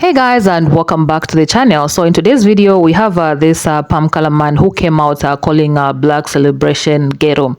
Hey guys, and welcome back to the channel. So in today's video we have this palm color man who came out calling black celebration ghetto.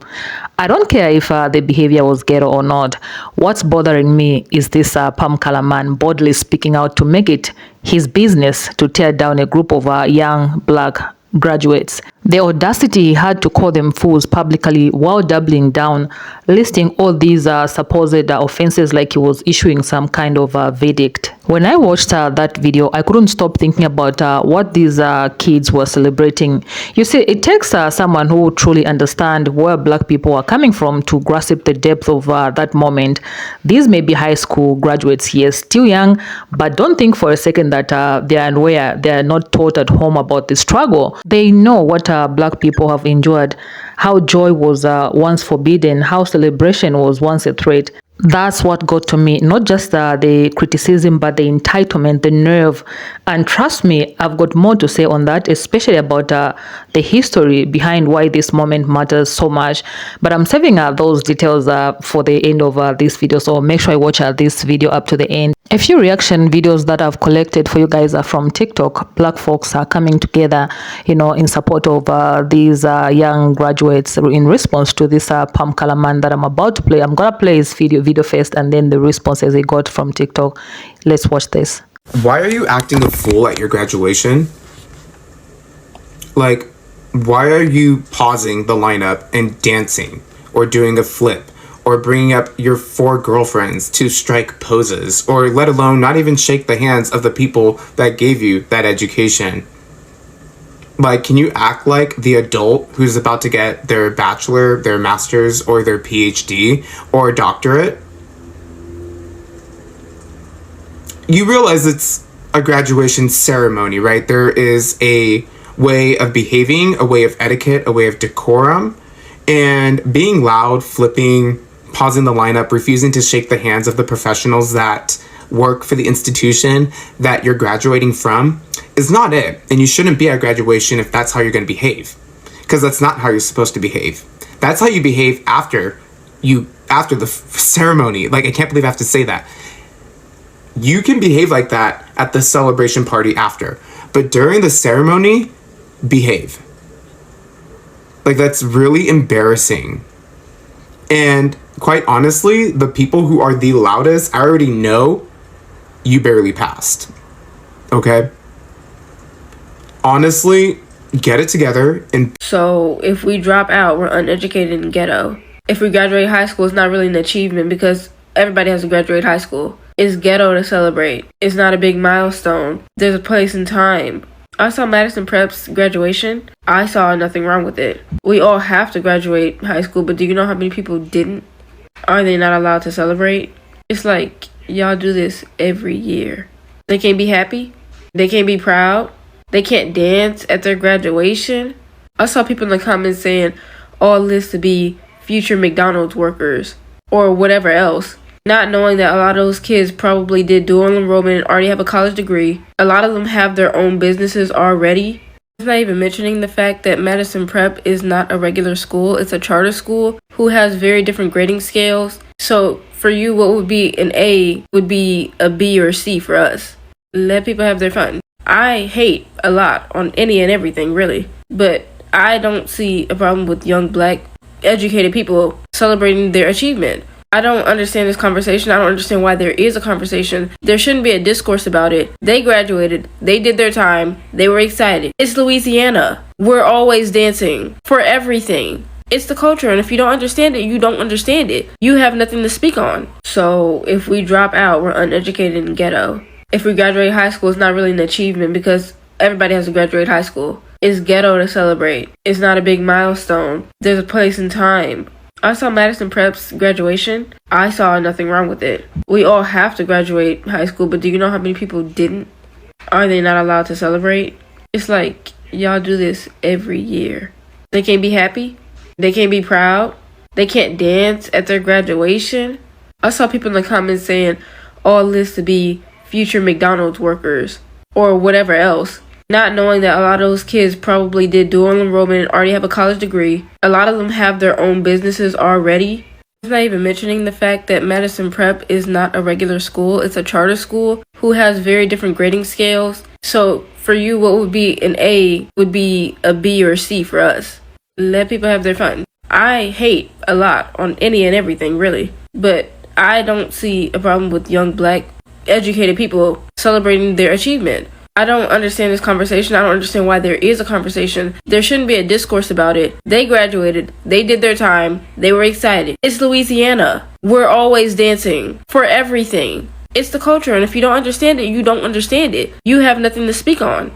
I don't care if the behavior was ghetto or not. What's bothering me is this palm color man boldly speaking out to make it his business to tear down a group of young black graduates. The audacity he had to call them fools publicly while doubling down, listing all these supposed offenses like he was issuing some kind of verdict. When I watched that video, I couldn't stop thinking about what these kids were celebrating. You see, it takes someone who truly understands where black people are coming from to grasp the depth of that moment. These may be high school graduates, yes, still young, but don't think for a second that they are unaware, they are not taught at home about the struggle. They know what black people have endured, how joy was once forbidden, how celebration was once a threat. That's what got to me, not just the criticism, but the entitlement, the nerve. And trust me, I've got more to say on that, especially about the history behind why this moment matters so much. But I'm saving those details for the end of this video, so make sure you watch this video up to the end. A few reaction videos that I've collected for you guys are from TikTok. Black folks are coming together, in support of these young graduates in response to this palm color man that I'm about to play. I'm gonna play his video first and then the responses he got from TikTok. Let's watch this. Why are you acting a fool at your graduation? Like, why are you pausing the lineup and dancing or doing a flip? Or bringing up your 4 girlfriends to strike poses, or let alone not even shake the hands of the people that gave you that education. Like, can you act like the adult who's about to get their bachelor, their master's, or their PhD, or doctorate? You realize it's a graduation ceremony, right? There is a way of behaving, a way of etiquette, a way of decorum, and being loud, flipping, pausing the lineup, refusing to shake the hands of the professionals that work for the institution that you're graduating from is not it. And you shouldn't be at graduation if that's how you're going to behave, because that's not how you're supposed to behave. That's how you behave after the ceremony. Like, I can't believe I have to say that. You can behave like that at the celebration party after, but during the ceremony, behave. Like, that's really embarrassing. And quite honestly, the people who are the loudest, I already know you barely passed. Okay? Honestly, get it together. And so if we drop out, we're uneducated and ghetto. If we graduate high school, it's not really an achievement because everybody has to graduate high school. It's ghetto to celebrate. It's not a big milestone. There's a place and time. I saw Madison Prep's graduation. I saw nothing wrong with it. We all have to graduate high school, but do you know how many people didn't? Are they not allowed to celebrate? It's like, y'all do this every year. They can't be happy. They can't be proud. They can't dance at their graduation. I saw people in the comments saying all this to be future McDonald's workers or whatever else, not knowing that a lot of those kids probably did dual enrollment and already have a college degree. A lot of them have their own businesses already. It's not even mentioning the fact that Madison Prep is not a regular school. It's a charter school who has very different grading scales. So for you, what would be an A would be a B or a C for us. Let people have their fun. I hate a lot on any and everything, really. But I don't see a problem with young black educated people celebrating their achievement. I don't understand this conversation. I don't understand why there is a conversation. There shouldn't be a discourse about it. They graduated. They did their time. They were excited. It's Louisiana. We're always dancing for everything. It's the culture, and if you don't understand it, you don't understand it. You have nothing to speak on. So if we drop out, we're uneducated and ghetto. If we graduate high school, it's not really an achievement because everybody has to graduate high school. It's ghetto to celebrate. It's not a big milestone. There's a place and time. I saw Madison Prep's graduation. I saw nothing wrong with it. We all have to graduate high school, but do you know how many people didn't? Are they not allowed to celebrate? It's like, y'all do this every year. They can't be happy. They can't be proud. They can't dance at their graduation. I saw people in the comments saying all this to be future McDonald's workers or whatever else, not knowing that a lot of those kids probably did dual enrollment and already have a college degree. A lot of them have their own businesses already. Not even mentioning the fact that Madison Prep is not a regular school, it's a charter school who has very different grading scales. So for you, what would be an A would be a B or a C for us. Let people have their fun. I hate a lot on any and everything, really, but I don't see a problem with young Black educated people celebrating their achievement. I don't understand this conversation. I don't understand why there is a conversation. There shouldn't be a discourse about it. They graduated. They did their time. They were excited. It's Louisiana. We're always dancing for everything. It's the culture, and if you don't understand it, you don't understand it. You have nothing to speak on.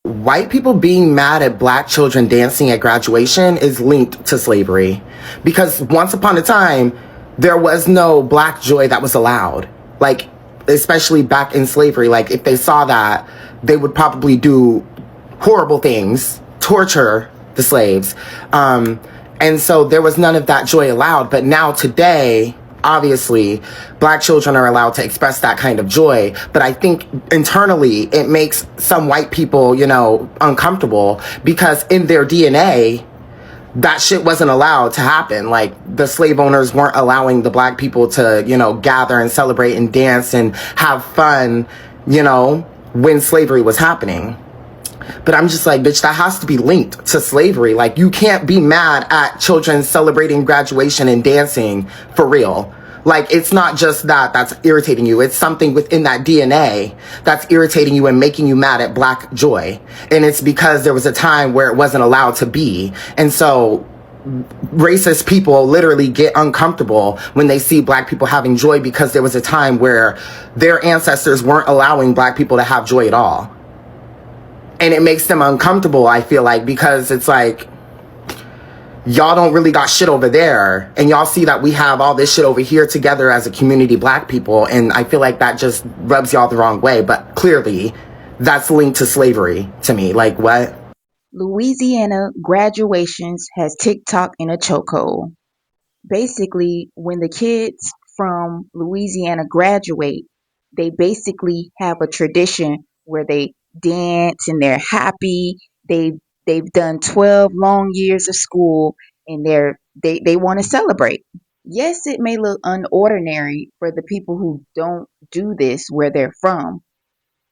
White people being mad at Black children dancing at graduation is linked to slavery. Because once upon a time, there was no Black joy that was allowed. Like, especially back in slavery, like if they saw that, they would probably do horrible things, torture the slaves. And so there was none of that joy allowed. But now today, obviously, Black children are allowed to express that kind of joy. But I think internally it makes some white people, uncomfortable because in their DNA, that shit wasn't allowed to happen. Like, the slave owners weren't allowing the Black people to, gather and celebrate and dance and have fun, when slavery was happening. But I'm just like, bitch, that has to be linked to slavery. Like, you can't be mad at children celebrating graduation and dancing for real. Like, it's not just that that's irritating you. It's something within that DNA that's irritating you and making you mad at Black joy. And it's because there was a time where it wasn't allowed to be. And so racist people literally get uncomfortable when they see Black people having joy because there was a time where their ancestors weren't allowing Black people to have joy at all. And it makes them uncomfortable, I feel like, because it's like, y'all don't really got shit over there, and y'all see that we have all this shit over here together as a community, Black people, and I feel like that just rubs y'all the wrong way. But clearly, that's linked to slavery to me. Like, what? Louisiana Graduations has TikTok in a chokehold. Basically, when the kids from Louisiana graduate, they basically have a tradition where they dance and they're happy. They've done 12 long years of school and they want to celebrate. Yes, it may look unordinary for the people who don't do this where they're from,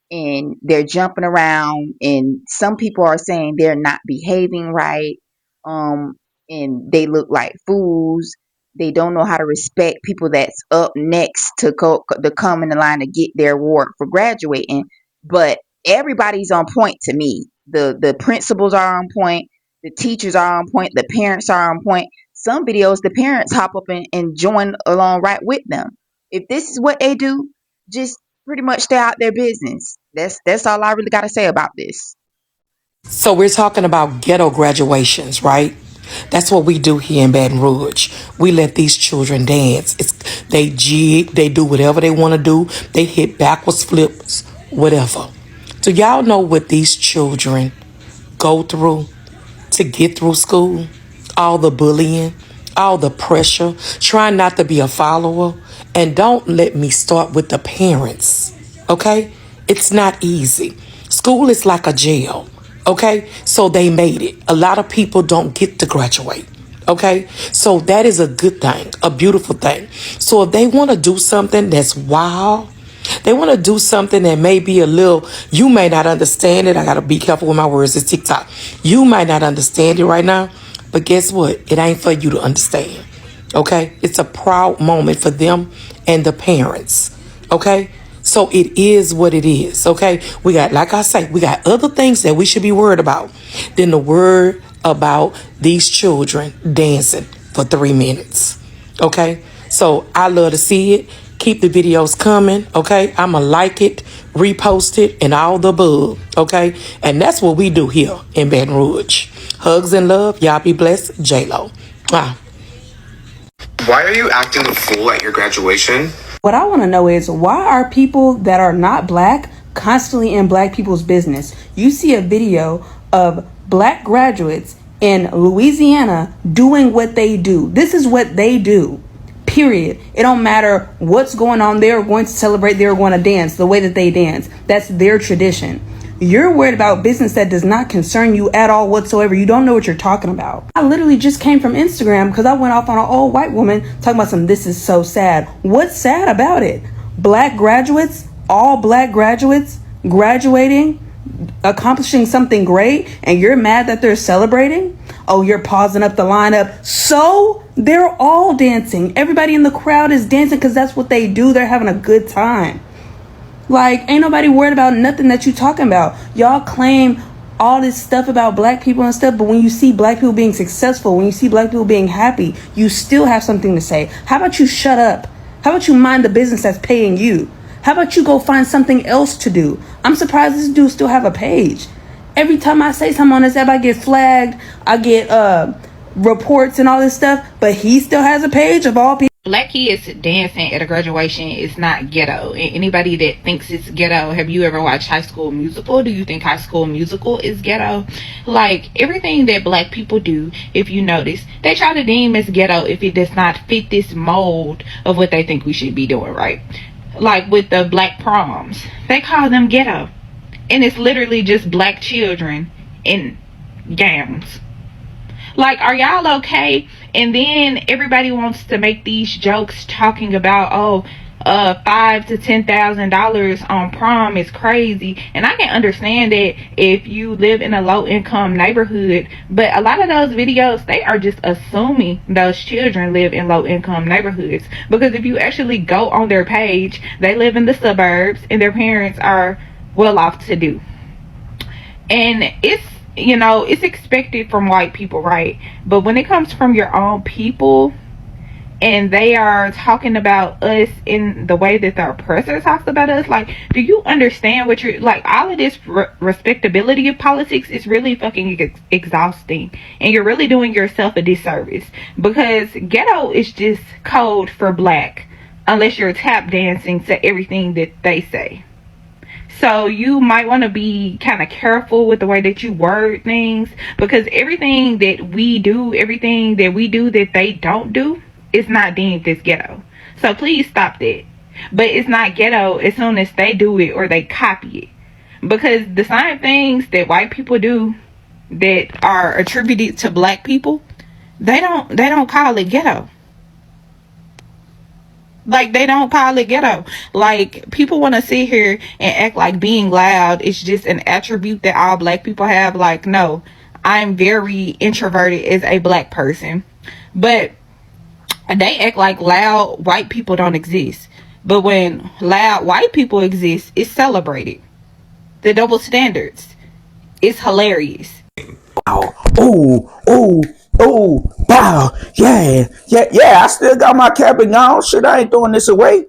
and they're jumping around, and some people are saying they're not behaving right, and they look like fools. They don't know how to respect people that's up next to come in the line to get their award for graduating. But everybody's on point to me. The principals are on point, the teachers are on point, the parents are on point. Some videos the parents hop up and join along right with them. If this is what they do, just pretty much stay out their business. That's all I really got to say about this. So we're talking about ghetto graduations, right? That's what we do here in Baton Rouge. We let these children dance. They jig, they do whatever they want to do. They hit backwards flips, whatever. Do y'all know what these children go through to get through school? All the bullying, all the pressure, trying not to be a follower. And don't let me start with the parents, okay? It's not easy. School is like a jail, okay? So they made it. A lot of people don't get to graduate, okay? So that is a good thing, a beautiful thing. So if they want to do something that's wild, they want to do something that may be a little, you may not understand it. I got to be careful with my words. It's TikTok. You might not understand it right now, but guess what? It ain't for you to understand, okay? It's a proud moment for them and the parents, okay? So it is what it is, okay? We got, like I say, we got other things that we should be worried about than the word about these children dancing for 3 minutes, okay? So I love to see it. Keep the videos coming, okay? I'ma like it, repost it, and all the above, okay? And that's what we do here in Baton Rouge. Hugs and love. Y'all be blessed. J-Lo. Ah. Why are you acting a fool at your graduation? What I want to know is, why are people that are not Black constantly in Black people's business? You see a video of Black graduates in Louisiana doing what they do. This is what they do. Period. It don't matter what's going on. They're going to celebrate. They're going to dance the way that they dance. That's their tradition. You're worried about business that does not concern you at all whatsoever. You don't know what you're talking about. I literally just came from Instagram because I went off on an old white woman talking about some, this is so sad. What's sad about it? Black graduates, all black graduates, graduating, accomplishing something great, and you're mad that they're celebrating? Oh, you're pausing up the lineup. So they're all dancing. Everybody in the crowd is dancing because that's what they do. They're having a good time. Like, ain't nobody worried about nothing that you talking about. Y'all claim all this stuff about black people and stuff, but when you see black people being successful, when you see black people being happy, you still have something to say. How about you shut up? How about you mind the business that's paying you? How about you go find something else to do? I'm surprised this dude still have a page. Every time I say something on this app, I get flagged. I get reports and all this stuff, but he still has a page of all people. Black kids dancing at a graduation is not ghetto. And anybody that thinks it's ghetto, have you ever watched High School Musical? Do you think High School Musical is ghetto? Like, everything that black people do, if you notice, they try to deem as ghetto if it does not fit this mold of what they think we should be doing, right? Like with the black proms, they call them ghetto. And it's literally just black children in gowns. Like, are y'all okay? And then everybody wants to make these jokes talking about, $5,000 to $10,000 on prom is crazy. And I can understand that if you live in a low income neighborhood, but a lot of those videos, they are just assuming those children live in low income neighborhoods. Because if you actually go on their page, they live in the suburbs and their parents are well off to do. And it's expected from white people, right? But when it comes from your own people and they are talking about us in the way that the oppressor talks about us, like, do you understand what you're like? All of this respectability of politics is really fucking exhausting, and you're really doing yourself a disservice, because ghetto is just code for black unless you're tap dancing to everything that they say. So you might want to be kind of careful with the way that you word things, because everything that we do that they don't do is not deemed as ghetto. So please stop that. But it's not ghetto as soon as they do it or they copy it. Because the same things that white people do that are attributed to black people, they don't call it ghetto. Like, they don't call it ghetto. Like, people want to sit here and act like being loud is just an attribute that all black people have. Like, no, I'm very introverted as a black person. But they act like loud white people don't exist. But when loud white people exist, it's celebrated. The double standards. It's hilarious. Wow, yeah, I still got my cap and gown. Shit, I ain't throwing this away.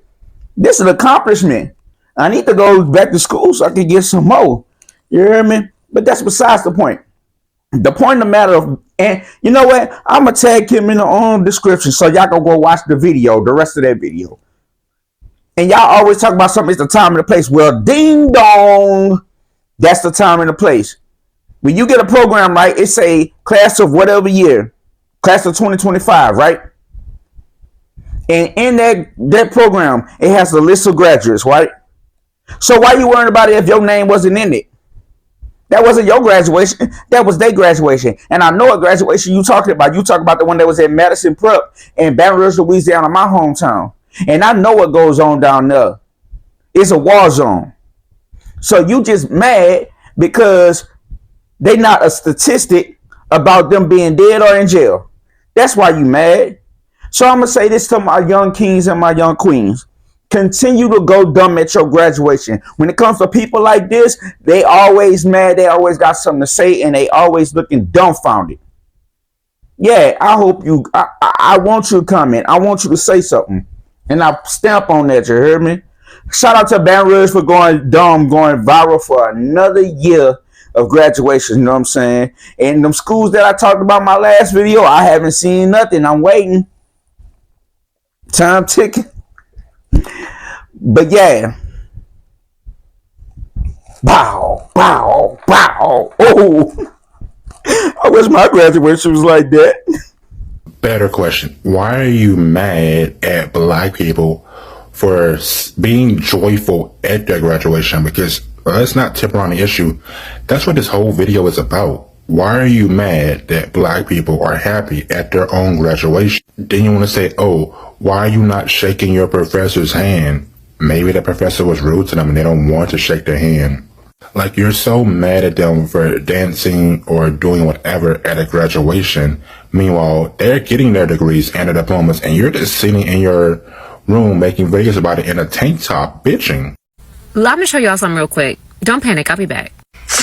This is an accomplishment. I need to go back to school so I can get some more. You hear me? But that's besides the point. The point of the matter and you know what? I'm going to tag him in the description so y'all can go watch the video, the rest of that video. And y'all always talk about something, it's the time and the place. Well, ding dong, that's the time and the place. When you get a program, right, it's a class of whatever year, class of 2025, right? And in that program, it has a list of graduates, right? So why you worrying about it if your name wasn't in it? That wasn't your graduation. That was their graduation. And I know what graduation you talking about. You talking about the one that was at Madison Prep in Baton Rouge, Louisiana, my hometown. And I know what goes on down there. It's a war zone. So you just mad because they not a statistic about them being dead or in jail. That's why you mad. So I'm going to say this to my young kings and my young queens. Continue to go dumb at your graduation. When it comes to people like this, they always mad. They always got something to say, and they always looking dumbfounded. Yeah, I hope you, I want you to comment. I want you to say something. And I stamp on that, you heard me? Shout out to Baton Rouge for going dumb, going viral for another year of graduation, you know what I'm saying? And them schools that I talked about in my last video, I haven't seen nothing. I'm waiting. Time ticking. But yeah. Bow. Oh. I wish my graduation was like that. Better question. Why are you mad at black people for being joyful at their graduation? Because But let's not tip around the issue. That's what this whole video is about. Why are you mad that black people are happy at their own graduation? Then you want to say, oh, why are you not shaking your professor's hand? Maybe the professor was rude to them and they don't want to shake their hand. Like, you're so mad at them for dancing or doing whatever at a graduation. Meanwhile, they're getting their degrees and their diplomas, and you're just sitting in your room making videos about it in a tank top bitching. Let me show y'all something real quick. Don't panic, I'll be back.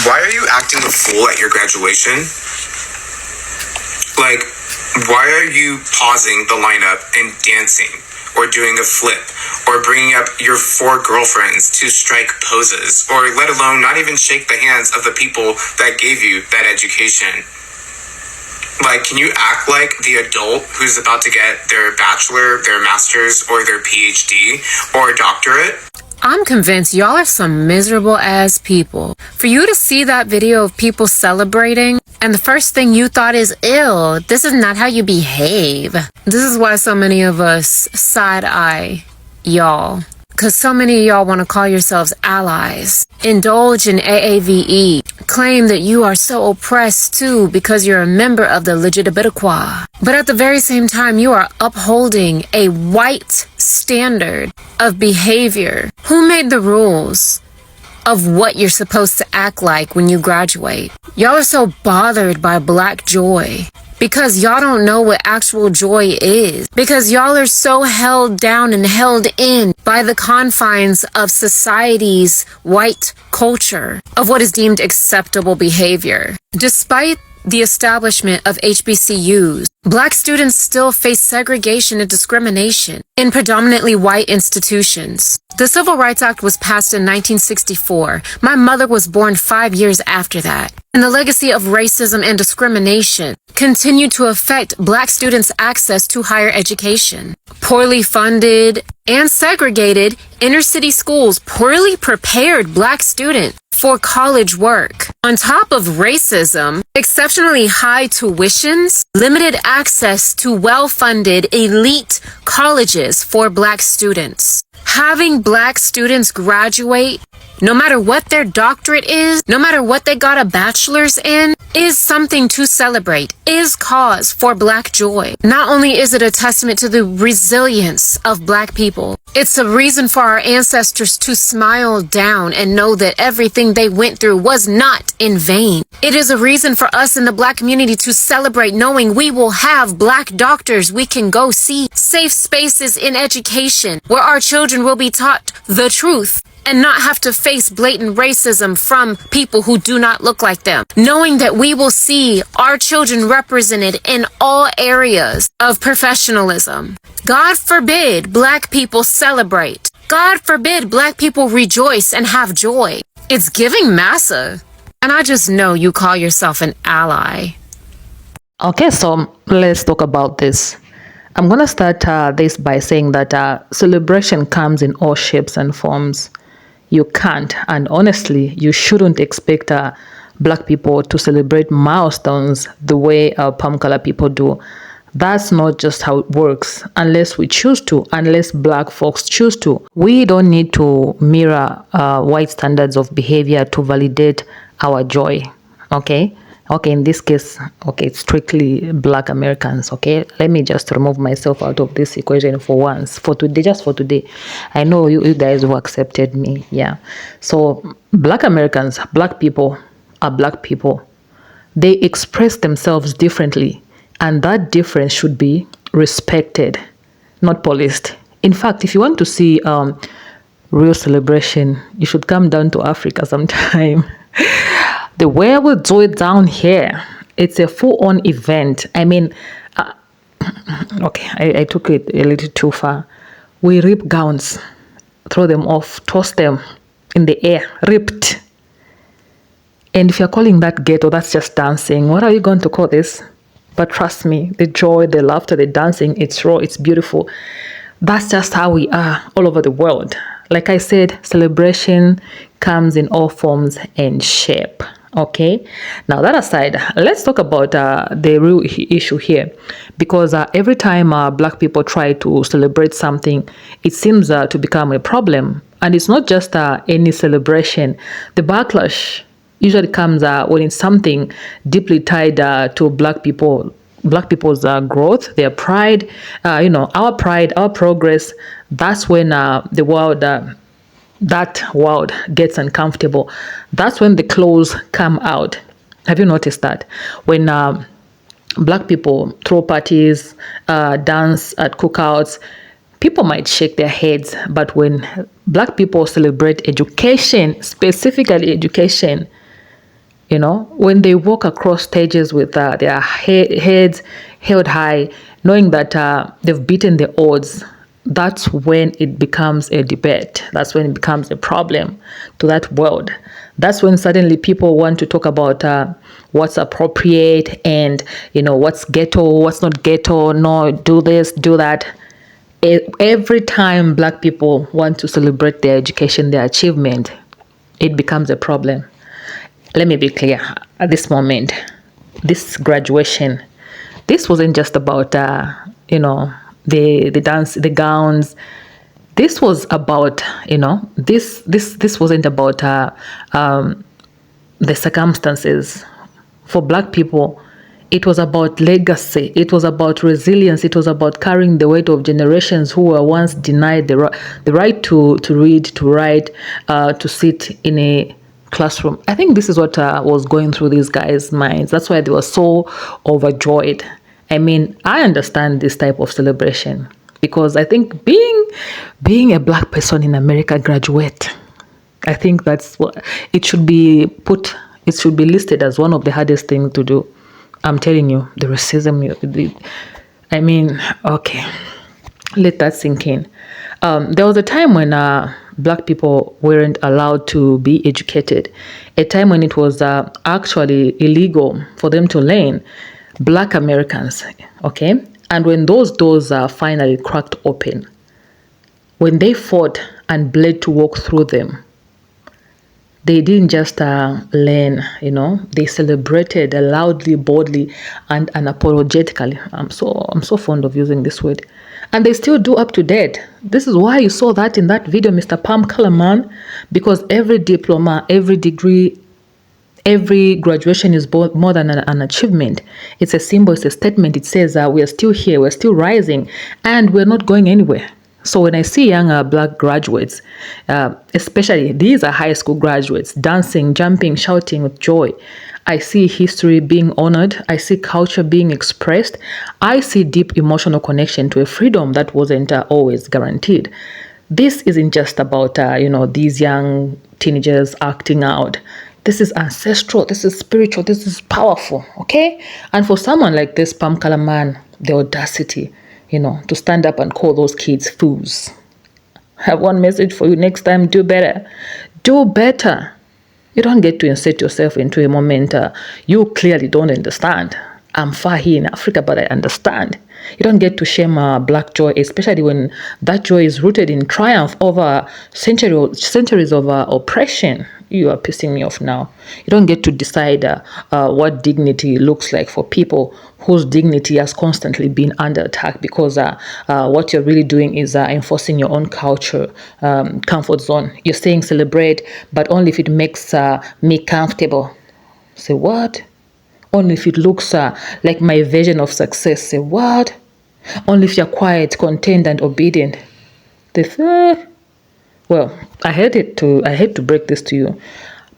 Why are you acting a fool at your graduation? Like, why are you pausing the lineup and dancing, or doing a flip, or bringing up your 4 girlfriends to strike poses, or let alone not even shake the hands of the people that gave you that education? Like, can you act like the adult who's about to get their bachelor, their master's, or their PhD, or doctorate? I'm convinced y'all are some miserable ass people. For you to see that video of people celebrating, and the first thing you thought is, ew, this is not how you behave. This is why so many of us side eye y'all. Because so many of y'all want to call yourselves allies, indulge in AAVE, claim that you are so oppressed too because you're a member of the Legitibidiqua. But at the very same time, you are upholding a white standard of behavior. Who made the rules of what you're supposed to act like when you graduate? Y'all are so bothered by black joy because y'all don't know what actual joy is. Because y'all are so held down and held in by the confines of society's white culture of what is deemed acceptable behavior. Despite the establishment of HBCUs, black students still face segregation and discrimination in predominantly white institutions. The Civil Rights Act was passed in 1964. My mother was born 5 years after that. And the legacy of racism and discrimination continued to affect black students' access to higher education. Poorly funded and segregated inner city schools poorly prepared black students for college work. On top of racism, exceptionally high tuitions, limited access to well-funded elite colleges for black students. Having black students graduate, no matter what their doctorate is, no matter what they got a bachelor's in, is something to celebrate, is cause for black joy. Not only is it a testament to the resilience of black people, it's a reason for our ancestors to smile down and know that everything they went through was not in vain. It is a reason for us in the black community to celebrate knowing we will have black doctors we can go see, safe spaces in education where our children will be taught the truth and not have to face blatant racism from people who do not look like them. Knowing that we will see our children represented in all areas of professionalism. God forbid black people celebrate. God forbid black people rejoice and have joy. It's giving massa. And I just know you call yourself an ally. Okay, so let's talk about this. I'm going to start this by saying that celebration comes in all shapes and forms. You can't, and honestly, you shouldn't expect black people to celebrate milestones the way palm color people do. That's not just how it works, unless we choose to, unless black folks choose to. We don't need to mirror white standards of behavior to validate our joy, okay? Okay, in this case, okay, it's strictly black Americans, okay? Let me just remove myself out of this equation for once, for today, just for today. I know you guys who accepted me, yeah. So, black Americans, black people are black people. They express themselves differently, and that difference should be respected, not policed. In fact, if you want to see real celebration, you should come down to Africa sometime. The way we do it down here, it's a full-on event. I mean, okay, I took it a little too far. We rip gowns, throw them off, toss them in the air, ripped. And if you're calling that ghetto, that's just dancing. What are you going to call this? But trust me, the joy, the laughter, the dancing, it's raw, it's beautiful. That's just how we are all over the world. Like I said, celebration comes in all forms and shape. Okay, now that aside, let's talk about the real issue here, because every time black people try to celebrate something, it seems to become a problem. And it's not just any celebration. The backlash usually comes when it's something deeply tied to black people's growth, their pride, our pride, our progress. That's when the world, that world gets uncomfortable. That's when the clothes come out. Have you noticed that? When black people throw parties, dance at cookouts, people might shake their heads. But when black people celebrate education, specifically education, when they walk across stages with their heads held high, knowing that they've beaten the odds, that's when it becomes a debate. That's when it becomes a problem to that world. That's when suddenly people want to talk about what's appropriate and, what's ghetto, what's not ghetto, no, do this, do that. Every time black people want to celebrate their education, their achievement, it becomes a problem. Let me be clear at this moment. This graduation, this wasn't just about, the dance, the gowns. This was about, this wasn't about the circumstances. For black people, it was about legacy. It was about resilience. It was about carrying the weight of generations who were once denied the right to read, to write, to sit in a classroom. I think this is what was going through these guys' minds. That's why they were so overjoyed. I mean, I understand this type of celebration because I think being a black person in America graduate, I think that's what it should be put. It should be listed as one of the hardest things to do. I'm telling you, the racism. Okay, let that sink in. There was a time when black people weren't allowed to be educated, a time when it was actually illegal for them to learn. Black Americans, okay? And when those doors are finally cracked open, when they fought and bled to walk through them, they didn't just learn, they celebrated loudly, boldly, and unapologetically. I'm so fond of using this word. And they still do up to date. This is why you saw that in that video, Mr. Pam Kalaman, because every diploma, every degree, every graduation is more than an achievement. It's a symbol, it's a statement. It says we are still here, we're still rising, and we're not going anywhere. So when I see young black graduates, especially these are high school graduates, dancing, jumping, shouting with joy, I see history being honored. I see culture being expressed. I see deep emotional connection to a freedom that wasn't always guaranteed. This isn't just about, these young teenagers acting out. This is ancestral, this is spiritual, this is powerful, okay? And for someone like this, Pam Kalaman, the audacity, to stand up and call those kids fools. I have one message for you next time: do better. Do better. You don't get to insert yourself into a moment you clearly don't understand. I'm far here in Africa, but I understand. You don't get to shame black joy, especially when that joy is rooted in triumph over centuries of oppression. You are pissing me off now. You don't get to decide what dignity looks like for people whose dignity has constantly been under attack because what you're really doing is enforcing your own culture, comfort zone. You're saying celebrate, but only if it makes me comfortable. Say what? Only if it looks like my version of success. Say what? Only if you're quiet, contained, and obedient. Well, I hate to break this to you.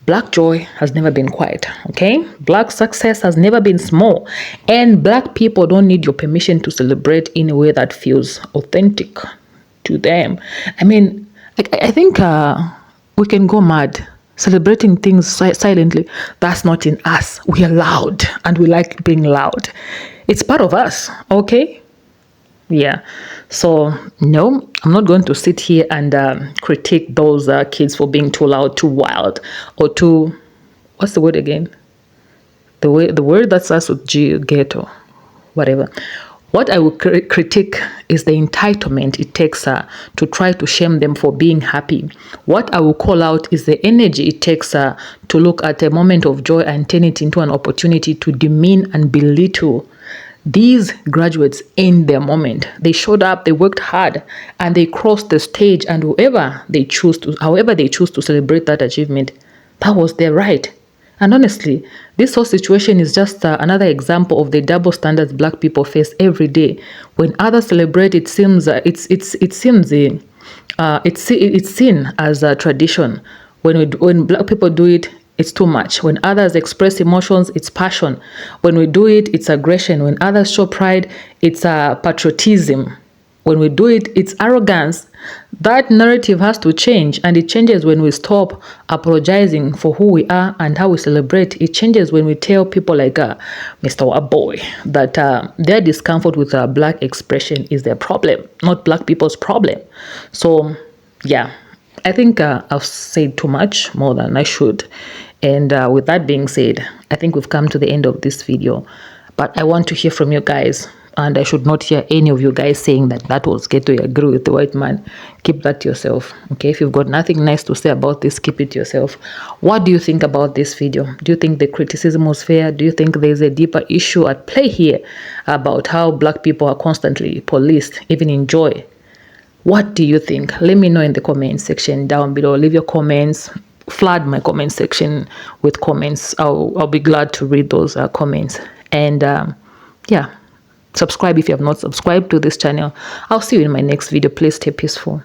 Black joy has never been quiet, okay? Black success has never been small. And black people don't need your permission to celebrate in a way that feels authentic to them. I mean, I think we can go mad celebrating things silently. That's not in us. We are loud and we like being loud. It's part of us, okay? Yeah. So, no, I'm not going to sit here and critique those kids for being too loud, too wild, or too, what's the word again? The word that starts with G, ghetto, whatever. What I will critique is the entitlement it takes to try to shame them for being happy. What I will call out is the energy it takes to look at a moment of joy and turn it into an opportunity to demean and belittle These graduates in their moment, they showed up, they worked hard, and they crossed the stage, and however they choose to celebrate that achievement, that was their right. And honestly, this whole situation is just another example of the double standards Black people face every day. When others celebrate, it seems it's seen as a tradition. When Black people do it, it's too much. When others express emotions, it's passion. When we do it, it's aggression. When others show pride, it's patriotism. When we do it, it's arrogance. That narrative has to change, and it changes when we stop apologizing for who we are and how we celebrate. It changes when we tell people like Mr. Waboy that their discomfort with Black expression is their problem, not Black people's problem. So, yeah, I think I've said too much, more than I should. And with that being said, I think we've come to the end of this video. But I want to hear from you guys. And I should not hear any of you guys saying that was ghetto, you agree with the white man. Keep that to yourself. Okay, if you've got nothing nice to say about this, keep it to yourself. What do you think about this video? Do you think the criticism was fair? Do you think there's a deeper issue at play here about how Black people are constantly policed, even in joy? What do you think? Let me know in the comment section down below. Leave your comments. Flood my comment section with comments. I'll be glad to read those comments. And yeah, subscribe if you have not subscribed to this channel. I'll see you in my next video. Please stay peaceful.